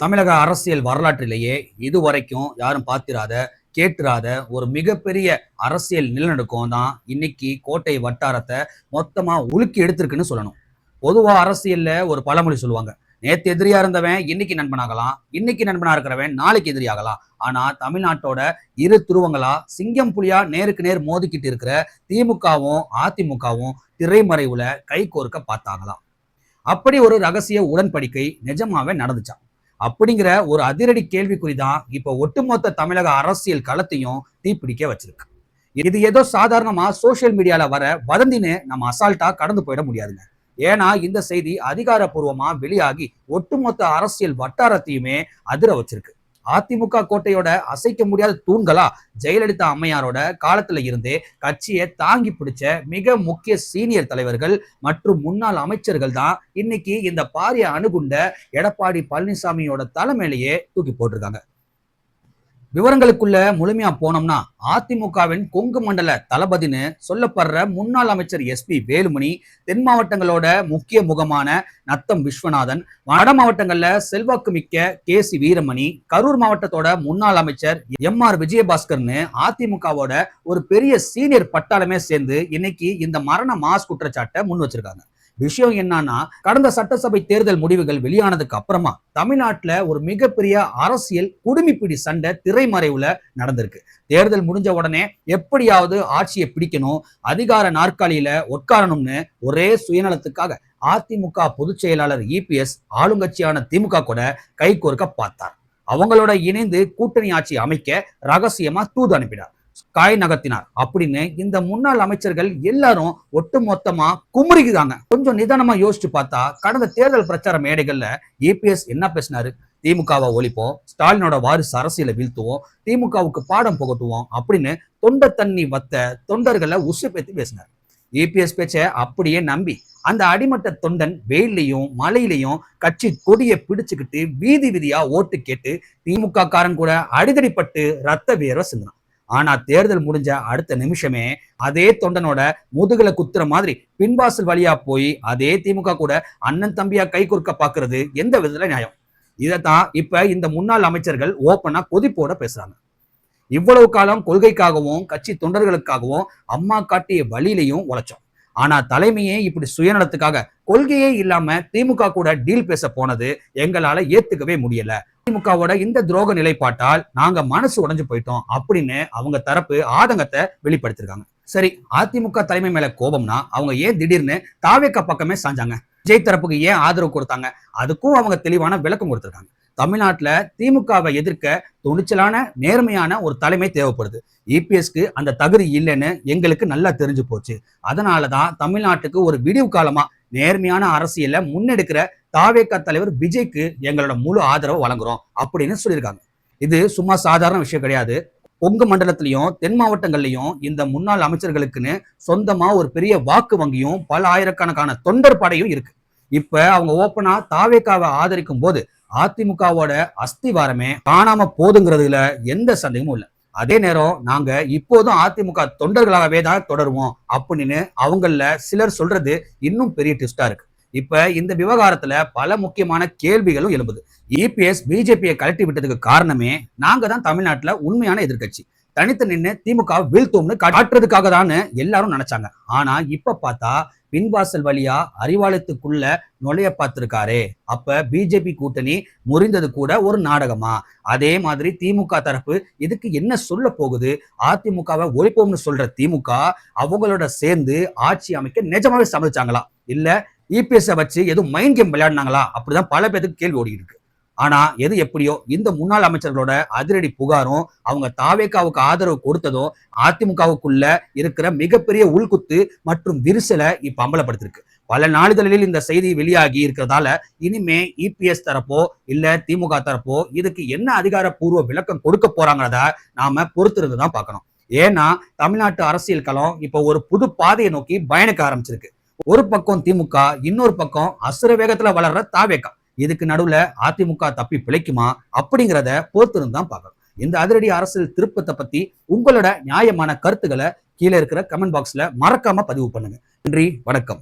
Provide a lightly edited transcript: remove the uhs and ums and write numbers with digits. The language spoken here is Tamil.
தமிழக அரசியல் வரலாற்றிலேயே இதுவரைக்கும் யாரும் பார்த்திராத கேட்டிராத ஒரு மிகப்பெரிய அரசியல் நிலநடுக்கம் தான் இன்னைக்கு கோட்டை வட்டாரத்தை மொத்தமா உலுக்கி எடுத்திருக்குன்னு சொல்லணும். பொதுவா அரசியல்ல ஒரு பழமொழி சொல்லுவாங்க, நேத்து எதிரியா இருந்தவன் இன்னைக்கு நண்பனாகலாம், இன்னைக்கு நண்பனா இருக்கிறவன் நாளைக்கு எதிரியாகலாம். ஆனா தமிழ்நாட்டோட இரு துருவங்களா சிங்கம் புலியா நேருக்கு நேர் மோதிக்கிட்டு இருக்கிற திமுகவும் அதிமுகவும் திரைமறைவுல கை கோர்க்க பார்த்தாங்களாம். அப்படி ஒரு ரகசிய உடன்படிக்கை நிஜமாவே நடந்துச்சான். அப்படிங்கிற ஒரு அதிரடி கேள்விக்குறிதான் இப்ப ஒட்டுமொத்த தமிழக அரசியல் களத்தையும் தீப்பிடிக்க வச்சிருக்கு. இது ஏதோ சாதாரணமா சோசியல் மீடியால வர வதந்தின்னு நம்ம அசால்ட்டா கடந்து போயிட முடியாதுங்க. ஏன்னா இந்த செய்தி அதிகாரப்பூர்வமா வெளியாகி ஒட்டுமொத்த அரசியல் வட்டாரத்தையுமே அதிர வச்சிருக்கு. அதிமுக கோட்டையோட அசைக்க முடியாத தூண்களா ஜெயலலிதா அம்மையாரோட காலத்துல இருந்தே கட்சியை தாங்கி பிடிச்ச மிக முக்கிய சீனியர் தலைவர்கள் மற்றும் முன்னாள் அமைச்சர்கள் தான் இன்னைக்கு இந்த பாரிய அணுகுண்ட எடப்பாடி பழனிசாமியோட தலைமையிலேயே தூக்கி போட்டிருக்காங்க. விவரங்களுக்குள்ள முழுமையா போனோம்னா, அதிமுகவின் கொங்கு மண்டல தளபதினு சொல்லப்படுற முன்னாள் அமைச்சர் எஸ்பி வேலுமணி, தென் மாவட்டங்களோட முக்கிய முகமான நத்தம் விஸ்வநாதன், வட மாவட்டங்கள்ல செல்வாக்கு மிக்க சி வீரமணி, கரூர் மாவட்டத்தோட முன்னாள் அமைச்சர் ஆர் விஜயபாஸ்கர்னு அதிமுகவோட ஒரு பெரிய சீனியர் பட்டாளமே சேர்ந்து இன்னைக்கு இந்த மரண மாஸ் குற்றச்சாட்டை முன் வச்சிருக்காங்க. விஷயம் என்னன்னா, கடந்த சட்டசபை தேர்தல் முடிவுகள் வெளியானதுக்கு அப்புறமா தமிழ்நாட்டுல ஒரு மிகப்பெரிய அரசியல் குடுமிப்பிடி சண்டை திரைமறைவுல நடந்திருக்கு. தேர்தல் முடிஞ்ச உடனே எப்படியாவது ஆட்சியை பிடிக்கணும், அதிகார நாற்காலியில உட்காரணும்னு ஒரே சுயநலத்துக்காக அதிமுக பொதுச் செயலாளர் இபிஎஸ் ஆளுங்கட்சியான திமுக கூட கை கோர்க்க பார்த்தார். அவங்களோட இணைந்து கூட்டணி ஆட்சி அமைக்க ரகசியமா தூது அனுப்பினார், காய் நகர்த்தினார் அப்படின்னு இந்த முன்னாள் அமைச்சர்கள் எல்லாரும் ஒட்டு மொத்தமா குமுறிக்குதாங்க. கொஞ்சம் நிதானமா யோசிச்சு பார்த்தா, கடந்த தேர்தல் பிரச்சார மேடைகள்ல இபிஎஸ் என்ன பேசினாரு? திமுகவை ஒழிப்போம், ஸ்டாலினோட வாரிசு அரசியலை வீழ்த்துவோம், திமுகவுக்கு பாடம் புகட்டுவோம் அப்படின்னு தொண்டை தண்ணி வத்த தொண்டர்களை உசுப்பேத்தி பேசினார். இபிஎஸ் பேச்ச அப்படியே நம்பி அந்த அடிமட்ட தொண்டன் வெயிலையும் மழையிலையும் கட்சி கொடியை பிடிச்சுக்கிட்டு வீதி வீதியா ஓட்டு கேட்டு திமுக காரன் கூட அடிதடிப்பட்டு ரத்த வியர்வை சிந்தினான். ஆனா தேர்தல் முடிஞ்ச அடுத்த நிமிஷமே அதே தொண்டனோட முதுகுல குத்துற மாதிரி பின்வாசல் வழியா போய் அதே திமுக கூட அண்ணன் தம்பியா கை கொடுக்க பாக்குறது எந்த விதத்துல நியாயம்? இதைத்தான் இப்ப இந்த முன்னாள் அமைச்சர்கள் ஓப்பனா கொதிப்போட பேசுறாங்க. இவ்வளவு காலம் கொள்கைக்காகவும் கட்சி தொண்டர்களுக்காகவும் அம்மா காட்டிய வழியிலையும் உழைச்சோம். ஆனா தலைமையே இப்படி சுயநலத்துக்காக கொள்கையே இல்லாம திமுக கூட டீல் பேச போனது எங்களால ஏத்துக்கவே முடியல. திமுகவோட இந்த துரோக நிலைப்பாட்டால் நாங்க மனசு உடைஞ்சு போயிட்டோம் அப்படின்னு அவங்க தரப்பு ஆதங்கத்தை வெளிப்படுத்திருக்காங்க. சரி, அதிமுக தலைமை மேல கோபம்னா அவங்க ஏன் திடீர்னு தாவேக்கா பக்கமே சாஞ்சாங்க? விஜய் தரப்புக்கு ஏன் ஆதரவு கொடுத்தாங்க? அதுக்கும் அவங்க தெளிவான விளக்கம் கொடுத்திருக்காங்க. தமிழ்நாட்டுல திமுகவை எதிர்க்க துணிச்சலான நேர்மையான ஒரு தலைமை தேவைப்படுது. இபிஎஸ்க்கு அந்த தகுதி இல்லைன்னு எங்களுக்கு நல்லா தெரிஞ்சு போச்சு. அதனாலதான் தமிழ்நாட்டுக்கு ஒரு விடிவு காலமா நேர்மையான அரசியல முன்னெடுக்கிற தாவேகா தலைவர் விஜய்க்கு எங்களோட முழு ஆதரவு வழங்குறோம் அப்படின்னு சொல்லியிருக்காங்க. இது சும்மா சாதாரண விஷயம் கிடையாது. கொங்கு மண்டலத்திலையும் தென் மாவட்டங்கள்லயும் இந்த முன்னாள் அமைச்சர்களுக்குன்னு சொந்தமா ஒரு பெரிய வாக்கு வங்கியும் பல ஆயிரக்கணக்கான தொண்டர் படையும் இருக்கு. இப்ப அவங்க ஓப்பனா தாவேகாவை ஆதரிக்கும் போது அதிமுகவோட அஸ்திவாரமே காணாம போதுங்கிறதுல எந்த சந்தேகமும் இல்லை. அதே நேரம் நாங்க இப்போதும் அதிமுக தொண்டர்களாகவே தான் தொடருவோம் அப்படின்னு அவங்கள சிலர் சொல்றது இன்னும் பெரிய ட்விஸ்டா இருக்கு. இப்ப இந்த விவகாரத்துல பல முக்கியமான கேள்விகளும் எழும்புது. இபிஎஸ் பிஜேபியை கழட்டி விட்டதுக்கு காரணமே நாங்க தான் தமிழ்நாட்டுல உண்மையான எதிர்கட்சி, தனித்து நின்று திமுக வீழ்த்தோம்னு காட்டுறதுக்காக தான் எல்லாரும் நினைச்சாங்க. ஆனா இப்ப பார்த்தா பின்வாசல் வழியா அறிவாலயத்துக்குள்ள நுழைய பார்த்திருக்காரே. அப்ப பிஜேபி கூட்டணி முறிந்தது கூட ஒரு நாடகமா? அதே மாதிரி திமுக தரப்பு இதுக்கு என்ன சொல்ல போகுது? அதிமுகவை ஒழிப்போம்னு சொல்ற திமுக அவங்களோட சேர்ந்து ஆட்சி அமைக்க நிஜமாவே சமைச்சாங்களா, இல்ல இபிஎஸ் வச்சு எதுவும் மைண்ட் கேம் விளையாடினாங்களா? அப்படிதான் பல பேருக்கு கேள்வி ஓடிட்டு இருக்கு. ஆனா எது எப்படியோ இந்த முன்னாள் அமைச்சர்களோட அதிரடி புகாரும் அவங்க தாவேகாவுக்கு ஆதரவு கொடுத்ததும் அதிமுகவுக்குள்ள இருக்கிற மிகப்பெரிய உள்குத்து மற்றும் விரிசலை இப்ப அம்பலப்படுத்திருக்கு. பல நாளிதழில் இந்த செய்தி வெளியாகி இருக்கிறதால இனிமே இபிஎஸ் தரப்போ இல்ல திமுக தரப்போ இதுக்கு என்ன அதிகாரப்பூர்வ விளக்கம் கொடுக்க போறாங்கிறத நாம பொறுத்திருந்துதான் பார்க்கணும். ஏன்னா தமிழ்நாட்டு அரசியல் களம் இப்ப ஒரு புது பாதையை நோக்கி பயணிக்க ஆரம்பிச்சிருக்கு. ஒரு பக்கம் திமுக, இன்னொரு பக்கம் அசுர வேகத்துல வளர்ற தாவேகா. இதுக்கு நடுவுல அதிமுக தப்பி பிழைக்குமா அப்படிங்கிறத பொறுத்திருந்து தான் பார்க்கணும். இந்த அதிரடி அரசியல் திருப்பத்தை பத்தி உங்களோட நியாயமான கருத்துக்களை கீழே இருக்கிற கமெண்ட் பாக்ஸ்ல மறக்காம பதிவு பண்ணுங்க. நன்றி, வணக்கம்.